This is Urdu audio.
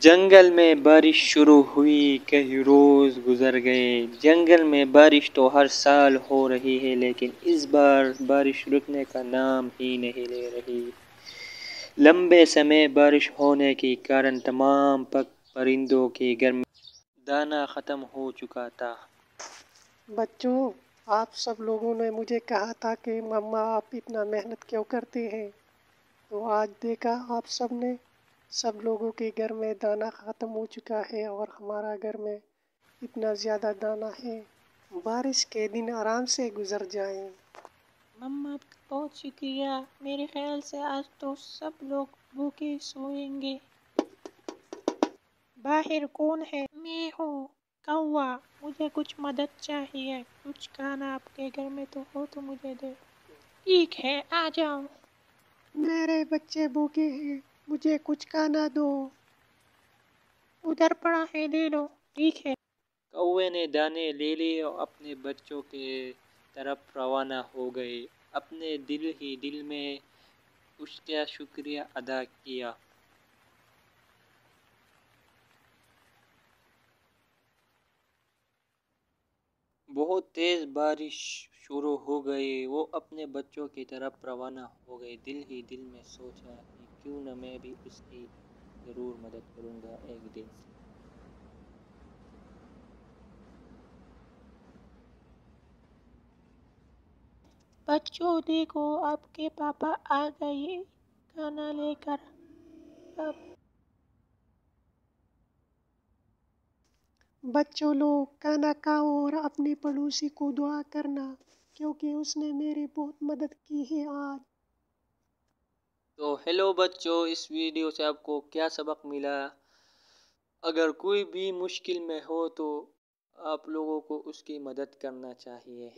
جنگل میں بارش شروع ہوئی، کئی روز گزر گئے۔ جنگل میں بارش تو ہر سال ہو رہی ہے، لیکن اس بار بارش رکنے کا نام ہی نہیں لے رہی۔ لمبے سمے بارش ہونے کے کارن تمام پرندوں کے گھر میں دانہ ختم ہو چکا تھا۔ بچوں، آپ سب لوگوں نے مجھے کہا تھا کہ مما آپ اتنا محنت کیوں کرتے ہیں؟ تو آج دیکھا آپ سب نے، سب لوگوں کے گھر میں دانہ ختم ہو چکا ہے اور ہمارا گھر میں اتنا زیادہ دانہ ہے۔ بارش کے دن آرام سے گزر جائیں۔ مما بہت شکریہ، میرے خیال سے آج تو سب لوگ بھوکے سوئیں گے۔ باہر کون ہے؟ میں ہوں، کوا، مجھے کچھ مدد چاہیے۔ کچھ کھانا آپ کے گھر میں تو ہو تو مجھے دے۔ ٹھیک ہے، آ جاؤ۔ میرے بچے بھوکے ہیں، مجھے کچھ کھانا دو۔ ادھر پڑا ہے، لے لو۔ ٹھیک ہے۔ کوے نے دانے لے لیے اور اپنے بچوں کے طرف روانہ ہو گئے۔ اپنے دل ہی دل میں اس کا شکریہ ادا کیا۔ بہت تیز بارش شروع ہو گئی۔ وہ اپنے بچوں کی طرف روانہ ہو گئے۔ دل ہی دل میں سوچا کہ کیوں نہ میں بھی اس کی ضرور مدد کروں گا ایک دن۔ بچوں دیکھو، آپ کے پاپا آ گئے کھانا لے کر۔ بچوں لوگ کھانا کھاؤ اور اپنے پڑوسی کو دعا کرنا، کیونکہ اس نے میری بہت مدد کی ہے آج۔ تو ہیلو بچوں، اس ویڈیو سے آپ کو کیا سبق ملا؟ اگر کوئی بھی مشکل میں ہو تو آپ لوگوں کو اس کی مدد کرنا چاہیے۔